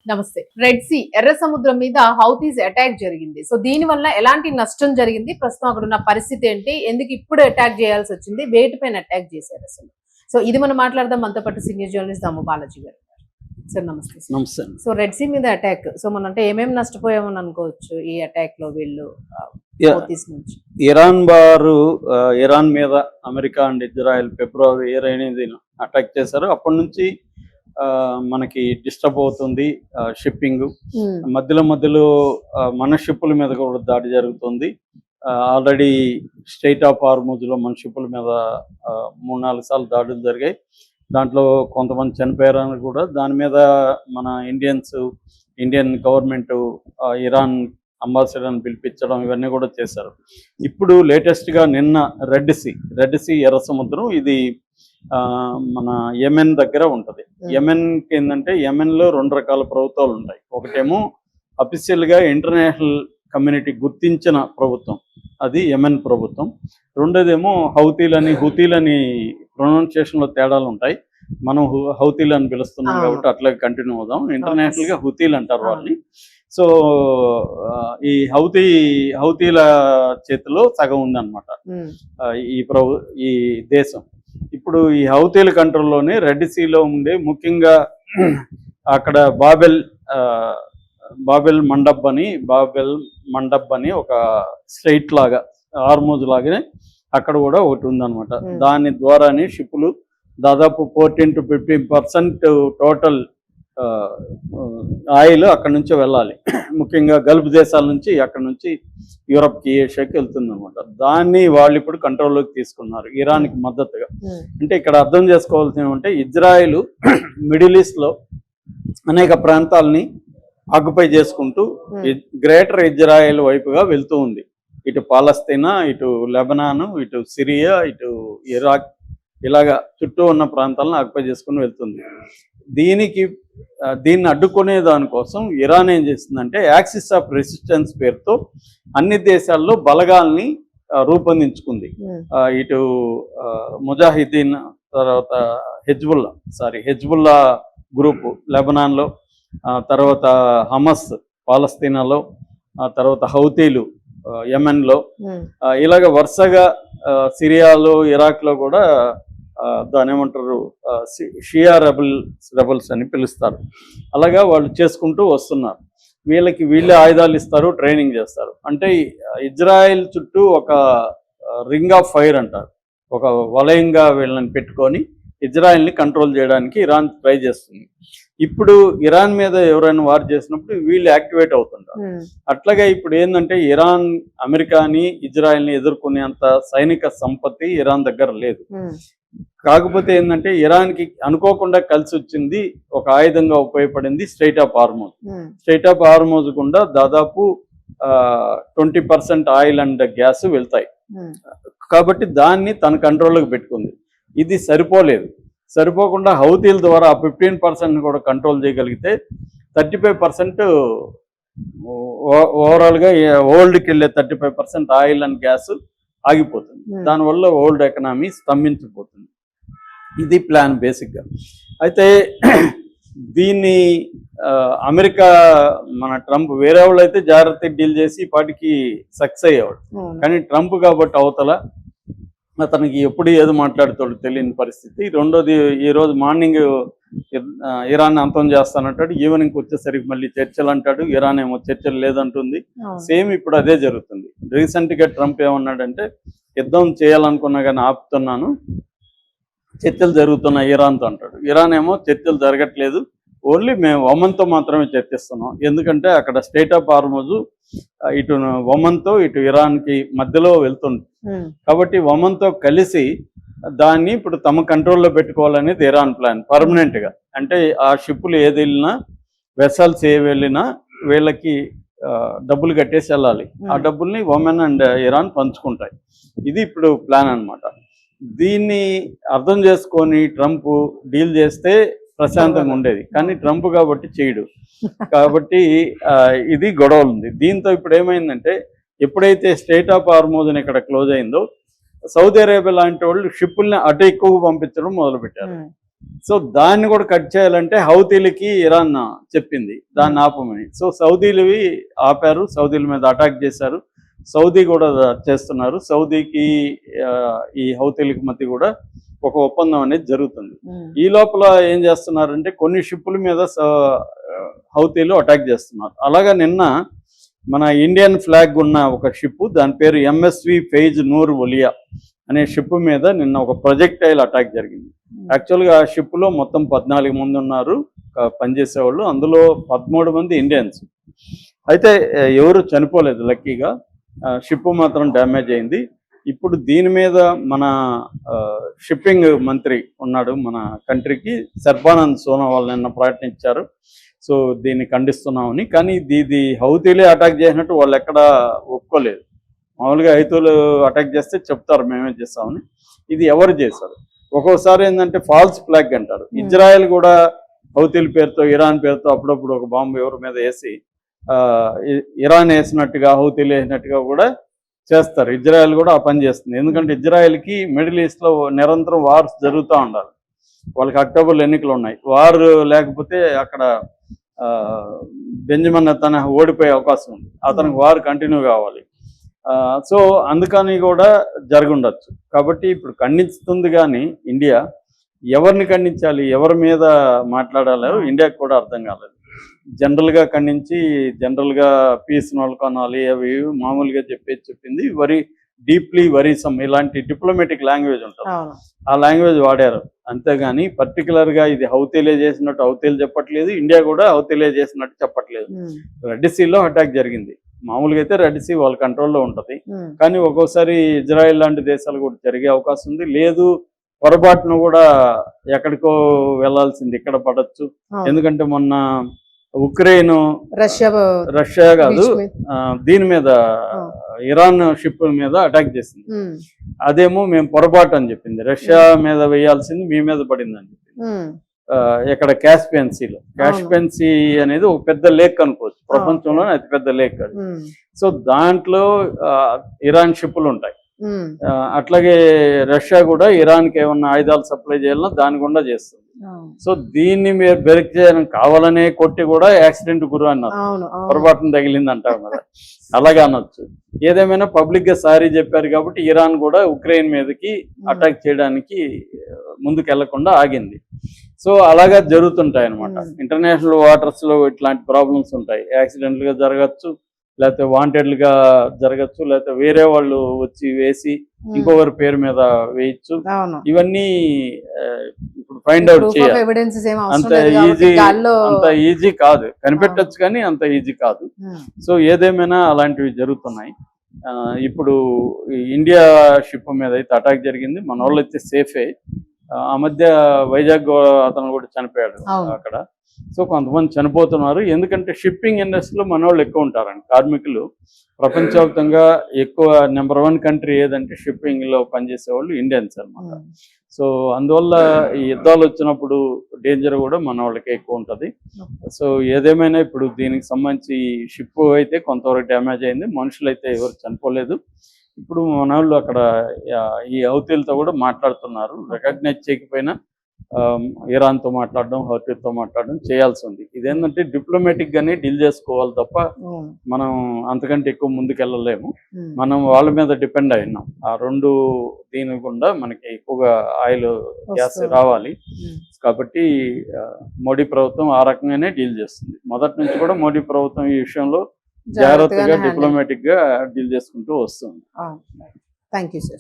నమస్తే. Red see ఎర్ర సముద్రం మీద హౌతీస్ అటాక్ జరిగింది. సో దీని వల్ల ఎలాంటి నష్టం జరిగింది? ప్రస్తుతం అక్కడ ఉన్న పరిస్థితి ఏంటి? ఎందుకు ఇప్పుడు అటాక్ చేయాల్సి వచ్చింది? వేటిపైన అటాక్ చేశారు అసలు? సో ఇది మనం మాట్లాడదాం. మనతో పాటు సీనియర్ జర్నలిస్ట్ దాము బాలాజీ గారు. సార్ నమస్తే. నమస్తే. సో రెడ్ సీ మీద అటాక్. సో మనం అంటే ఏమేమి నష్టపోయామని అనుకోవచ్చు ఈ అటాక్ లో వీళ్ళు హౌతీస్ నుంచి? ఇరాన్ వారు ఇరాన్ మీద అమెరికా అండ్ ఇజ్రాయెల్ ఫిబ్రవరి 28న అటాక్ చేశారు. అప్పటి నుంచి మనకి డిస్టర్బ్ అవుతుంది షిప్పింగ్. మధ్యలో మన షిప్పుల మీద కూడా దాడి జరుగుతుంది. ఆల్రెడీ స్ట్రెయిట్ ఆఫ్ హార్మూజ్ లో మన షిప్పుల మీద 3-4 సార్లు దాడులు జరిగాయి. దాంట్లో కొంతమంది చనిపోయారని కూడా. దాని మీద మన ఇండియన్ గవర్నమెంట్ ఇరాన్ అంబాసిడర్ని పిలిపించడం ఇవన్నీ కూడా చేశారు. ఇప్పుడు లేటెస్ట్గా నిన్న రెడ్ సీ ఎర్ర సముద్రం, ఇది మన యెమెన్ దగ్గర ఉంటుంది. యెమెన్కి ఏంటంటే యెమెన్లో 2 రకాల ప్రభుత్వాలు ఉంటాయి. ఒకటేమో అఫీషియల్గా ఇంటర్నేషనల్ కమ్యూనిటీ గుర్తించిన ప్రభుత్వం, అది యెమెన్ ప్రభుత్వం. రెండోదేమో హౌతీలని ప్రొనౌన్సియేషన్లో తేడాలు ఉంటాయి. మనం హౌతీలు అని పిలుస్తున్నాం కాబట్టి అట్లాగే కంటిన్యూ అవుదాం. ఇంటర్నేషనల్గా హుతీలు అంటారు వాళ్ళని. సో ఈ హౌతీల చేతిలో సగం ఉందన్నమాట ఈ దేశం. ఇప్పుడు ఈ హౌతీల కంట్రోల్లోనే రెడ్ సీలో ఉండే ముఖ్యంగా అక్కడ బాబెల్ మండబ్ అని ఒక స్ట్రెయిట్ లాగా హార్మూజ్ లాగానే అక్కడ కూడా ఒకటి ఉందన్నమాట. దాని ద్వారానే షిప్పులు దాదాపు 14 to 15% టోటల్ ఆయిల్ అక్కడ నుంచి వెళ్ళాలి. ముఖ్యంగా గల్ఫ్ దేశాల నుంచి, అక్కడ నుంచి యూరప్కి, ఏషియాకి వెళ్తుంది అనమాట. దాన్ని వాళ్ళు ఇప్పుడు కంట్రోల్లోకి తీసుకున్నారు ఇరాన్కి మద్దతుగా. అంటే ఇక్కడ అర్థం చేసుకోవాల్సింది ఏమంటే, ఇజ్రాయెల్ మిడిల్ ఈస్ట్లో అనేక ప్రాంతాలని ఆక్యుపై చేసుకుంటూ గ్రేటర్ ఇజ్రాయెల్ వైపుగా వెళ్తూ ఉంది. ఇటు పాలస్తీనా, ఇటు లెబనాను, ఇటు సిరియా, ఇటు ఇరాక్, ఇలాగా చుట్టూ ఉన్న ప్రాంతాలను ఆక్యుపై చేసుకుని వెళ్తుంది. దీన్ని అడ్డుకునే దానికోసం ఇరాన్ ఏం చేస్తుందంటే యాక్సిస్ ఆఫ్ రెసిస్టెన్స్ పేరుతో అన్ని దేశాల్లో బలగాల్ని రూపొందించుకుంది. ఇటు ముజాహిదీన్, తర్వాత హెజ్బుల్లా గ్రూపు లెబనాన్లో, తర్వాత హమస్ పాలస్తీనాలో, తర్వాత హౌతీలు యెమెన్లో, ఇలాగ వరుసగా సిరియాలో, ఇరాక్లో కూడా దాని ఏమంటారు షియా రెబల్స్ అని పిలుస్తారు. అలాగా వాళ్ళు చేసుకుంటూ వస్తున్నారు. వీళ్ళే ఆయుధాలు ఇస్తారు, ట్రైనింగ్ చేస్తారు. అంటే ఇజ్రాయెల్ చుట్టూ ఒక రింగ్ ఆఫ్ ఫైర్ అంటారు, ఒక వలయంగా వీళ్ళని పెట్టుకొని ఇజ్రాయెల్ని కంట్రోల్ చేయడానికి ఇరాన్ ట్రై చేస్తుంది. ఇప్పుడు ఇరాన్ మీద ఎవరైనా వార్ చేసినప్పుడు వీళ్ళు యాక్టివేట్ అవుతుంటారు. అట్లాగే ఇప్పుడు ఏంటంటే ఇరాన్ అమెరికాని, ఇజ్రాయెల్ని ఎదుర్కొనేంత సైనిక సంపత్తి ఇరాన్ దగ్గర లేదు. కాకపోతే ఏంటంటే ఇరాన్కి అనుకోకుండా కలిసి వచ్చింది, ఒక ఆయుధంగా ఉపయోగపడింది స్ట్రెయిట్ ఆఫ్ హార్మూజ్ గుండా దాదాపు 20% ఆయిల్ అండ్ గ్యాస్ వెళ్తాయి. కాబట్టి దాన్ని తన కంట్రోల్లోకి పెట్టుకుంది. ఇది సరిపోకుండా హౌతీల ద్వారా 15% కూడా కంట్రోల్ చేయగలిగితే 35% ఓవరాల్గా వరల్డ్కి వెళ్ళే 35% ఆయిల్ అండ్ గ్యాస్ ఆగిపోతుంది. దానివల్ల వరల్డ్ ఎకనామీ స్తంభించిపోతుంది. ఇది ప్లాన్ బేసిక్గా. అయితే దీన్ని అమెరికా, మన ట్రంప్, వేరే వాళ్ళు అయితే జాగ్రత్తగా డీల్ చేసి పాటికి సక్సెస్ అయ్యేవాడు. కానీ ట్రంప్ కాబట్టి అవతల అతనికి ఎప్పుడు ఏదో మాట్లాడుతాడు తెలియని పరిస్థితి. రెండోది, ఈరోజు మార్నింగ్ ఇరాన్ అంతం చేస్తానంటాడు, ఈవినింగ్ వచ్చేసరికి మళ్ళీ చర్చలు అంటాడు. ఇరాన్ ఏమో చర్చలు లేదంటుంది. సేమ్ ఇప్పుడు అదే జరుగుతుంది. రీసెంట్గా ట్రంప్ ఏమన్నాడంటే, యుద్ధం చేయాలనుకున్నా కానీ ఆపుతున్నాను, చర్చలు జరుగుతున్నాయి ఇరాన్తో అంటాడు. ఇరాన్ ఏమో చర్చలు జరగట్లేదు, ఓన్లీ మేము ఒమన్తో మాత్రమే చర్చిస్తున్నాం. ఎందుకంటే అక్కడ స్ట్రెయిట్ ఆఫ్ హార్మూజ్ ఇటు ఒమన్తో ఇటు ఇరాన్కి మధ్యలో వెళ్తుంది. కాబట్టి ఒమన్తో కలిసి దాన్ని ఇప్పుడు తమ కంట్రోల్లో పెట్టుకోవాలనేది ఇరాన్ ప్లాన్ పర్మనెంట్గా. అంటే ఆ షిప్పులు ఏది వెళ్ళినా, వెసల్స్ ఏ వెళ్ళినా వీళ్ళకి డబ్బులు కట్టేసి వెళ్ళాలి. ఆ డబ్బుల్ని ఒమన్ అండ్ ఇరాన్ పంచుకుంటాయి. ఇది ఇప్పుడు ప్లాన్ అన్నమాట. దీన్ని అర్థం చేసుకొని ట్రంప్ డీల్ చేస్తే ప్రశాంతంగా ఉండేది. కానీ ట్రంప్ కాబట్టి చేయడు. కాబట్టి ఇది గొడవలు ఉంది. దీంతో ఇప్పుడు ఏమైందంటే, ఎప్పుడైతే స్ట్రెయిట్ ఆఫ్ హార్మూజ్ ఇక్కడ క్లోజ్ అయిందో, సౌదీ అరేబియా లాంటి వాళ్ళు షిప్పుల్ని అటు ఎక్కువ పంపించడం మొదలుపెట్టారు. సో దాన్ని కూడా కట్ చేయాలంటే హౌతీలకి ఇరాన్ చెప్పింది దాన్ని ఆపమని. సో సౌదీలవి ఆపారు, సౌదీల మీద అటాక్ చేశారు, సౌదీ కూడా చేస్తున్నారు. సౌదీకి ఈ హౌతీలకి మధ్య కూడా ఒక ఒప్పందం అనేది జరుగుతుంది. ఈ లోపల ఏం చేస్తున్నారంటే కొన్ని షిప్పుల మీద హౌతీలు అటాక్ చేస్తున్నారు. అలాగా నిన్న మన ఇండియన్ ఫ్లాగ్ ఉన్న ఒక షిప్, దాని పేరు ఎంఎస్వి ఫెయిజ్ నూర్ ఒలియా అనే షిప్ మీద నిన్న ఒక ప్రొజెక్టైల్ అటాక్ జరిగింది. యాక్చువల్గా ఆ షిప్లో మొత్తం 14 మంది ఉన్నారు పనిచేసేవాళ్ళు, అందులో 13 మంది ఇండియన్స్. అయితే ఎవరు చనిపోలేదు లక్కీగా, షిప్ మాత్రం డ్యామేజ్ అయింది. ఇప్పుడు దీని మీద మన షిప్పింగ్ మంత్రి ఉన్నాడు మన కంట్రీకి, సర్బానంద్ సోనోవాల్ నిన్న ప్రకటించారు. సో దీన్ని ఖండిస్తున్నామని. కానీ ఇది హౌతీలే అటాక్ చేసినట్టు వాళ్ళు ఎక్కడా ఒప్పుకోలేదు. మామూలుగా హౌతీలు అటాక్ చేస్తే చెప్తారు మేమే చేస్తామని, ఇది ఎవరు చేశారు. ఒక్కోసారి ఏంటంటే ఫాల్స్ ఫ్లాగ్ అంటారు. ఇజ్రాయెల్ కూడా హౌతీల పేరుతో ఇరాన్ పేరుతో అప్పుడప్పుడు ఒక బాంబు ఎవరి మీద వేసి ఇరాన్ వేసినట్టుగా హౌతీలు వేసినట్టుగా కూడా చేస్తారు. ఇజ్రాయెల్ కూడా ఆ పని చేస్తుంది. ఎందుకంటే ఇజ్రాయెల్కి మిడిల్ ఈస్ట్లో నిరంతరం వార్స్ జరుగుతూ ఉండాలి. వాళ్ళకి అక్టోబర్లో ఎన్నికలు ఉన్నాయి. వార్ లేకపోతే అక్కడ బెంజమిన్ నెతన్యాహు ఓడిపోయే అవకాశం ఉంది. అతనికి వార్ కంటిన్యూ కావాలి. సో అందుకని కూడా జరుగుండొచ్చు. కాబట్టి ఇప్పుడు ఖండిస్తుంది కానీ ఇండియా ఎవరిని ఖండించాలి, ఎవరి మీద మాట్లాడాలో ఇండియాకి కూడా అర్థం కాలేదు. జనరల్గా ఖండించి జనరల్గా పీస్ నోల్కొనాలి అవి మామూలుగా చెప్పింది వరి డీప్లీ వరీసమ్ ఇలాంటి డిప్లొమాటిక్ లాంగ్వేజ్ ఉంటుంది, ఆ లాంగ్వేజ్ వాడారు. అంతేగాని పర్టికులర్గా ఇది హౌతీలే చేసినట్టు హౌతీలు చెప్పట్లేదు, ఇండియా కూడా హౌతీలే చేసినట్టు చెప్పట్లేదు. రెడ్ సీలో అటాక్ జరిగింది. మామూలుగా అయితే రెడ్ సీ వాళ్ళ కంట్రోల్లో ఉంటుంది, కానీ ఒక్కోసారి ఇజ్రాయెల్ లాంటి దేశాలు కూడా జరిగే అవకాశం ఉంది. లేదు పొరపాటును కూడా ఎక్కడికో వెళ్లాల్సింది ఇక్కడ పడచ్చు. ఎందుకంటే మొన్న ఉక్రెయిన్ రష్యా కాదు దీని మీద ఇరాన్ షిప్ మీద అటాక్ చేసింది. అదేమో మేము పొరపాటు అని చెప్పింది, రష్యా మీద వేయాల్సింది మీ మీద పడింది అని చెప్పింది. ఇక్కడ కాస్పియన్ సీలో, కాస్పియన్ సీ అనేది ఒక పెద్ద లేక్ అనుకోవచ్చు, ప్రపంచంలోనే అతి పెద్ద లేక్ అది. సో దాంట్లో ఇరాన్ షిప్పులు ఉంటాయి. అట్లాగే రష్యా కూడా ఇరాన్కి ఏమన్నా ఆయుధాలు సప్లై చేయాలన్నా దాని గుండా చేస్తుంది. సో దీన్ని మీరు బెరిక్ చేయడం కావాలనే కొట్టి కూడా యాక్సిడెంట్ గురు అన్నారు, పొరపాటున తగిలింది అంటారు కదా, అలాగే అనొచ్చు. ఏదేమైనా పబ్లిక్ గా సారీ చెప్పారు కాబట్టి ఇరాన్ కూడా ఉక్రెయిన్ మీదకి అటాక్ చేయడానికి ముందుకు వెళ్లకుండా ఆగింది. సో అలాగా జరుగుతుంటాయి అనమాట. ఇంటర్నేషనల్ వాటర్స్ లో ఇట్లాంటి ప్రాబ్లమ్స్ ఉంటాయి, యాక్సిడెంట్ గా జరగచ్చు, లేకపోతే వాంటెడ్లుగా జరగచ్చు, లేకపోతే వేరే వాళ్ళు వచ్చి వేసి ఇంకొకరి పేరు మీద వేయచ్చు. ఇవన్నీ ఇప్పుడు ఫైండ్ అవుట్ చేయాలి. అంత ఈజీ కాదు, కనిపెట్టచ్చు కానీ అంత ఈజీ కాదు. సో ఏదేమైనా అలాంటివి జరుగుతున్నాయి. ఇప్పుడు ఇండియా షిప్ మీద అయితే అటాక్ జరిగింది, మన వాళ్ళు అయితే సేఫే. ఆ మధ్య వైజాగ్ అతను కూడా చనిపోయాడు అక్కడ. సో కొంతమంది చనిపోతున్నారు, ఎందుకంటే షిప్పింగ్ ఇండస్ట్రీలో మన వాళ్ళు ఎక్కువ ఉంటారండి, కార్మికులు. ప్రపంచవ్యాప్తంగా ఎక్కువ నెంబర్ 1 కంట్రీ ఏదంటే షిప్పింగ్ లో పనిచేసే వాళ్ళు ఇండియన్స్ అనమాట. సో అందువల్ల ఈ యుద్ధాలు వచ్చినప్పుడు డేంజర్ కూడా మన వాళ్ళకి ఎక్కువ ఉంటుంది. సో ఏదేమైనా ఇప్పుడు దీనికి సంబంధించి షిప్ అయితే కొంతవరకు డ్యామేజ్ అయింది, మనుషులు అయితే ఎవరు చనిపోలేదు. ఇప్పుడు మన వాళ్ళు అక్కడ ఈ హౌతీలతో కూడా మాట్లాడుతున్నారు, రికగ్నైజ్ చేయకపోయినా ఇరాన్తో మాట్లాడడం, హౌతీతో మాట్లాడడం చేయాల్సి ఉంది. ఇదేంటంటే డిప్లొమాటిక్ గానే డీల్ చేసుకోవాలి తప్ప మనం అంతకంటే ఎక్కువ ముందుకెళ్ళలేము. మనం వాళ్ళ మీద డిపెండ్ అయినాం. ఆ 2 దీని గుండా మనకి ఎక్కువగా ఆయిల్ గ్యాస్ రావాలి కాబట్టి మోడీ ప్రభుత్వం ఆ రకంగానే డీల్ చేస్తుంది. మొదటి నుంచి కూడా మోడీ ప్రభుత్వం ఈ విషయంలో జాగ్రత్తగా డిప్లొమాటిక్ గా డీల్ చేసుకుంటూ వస్తుంది. Thank you sir.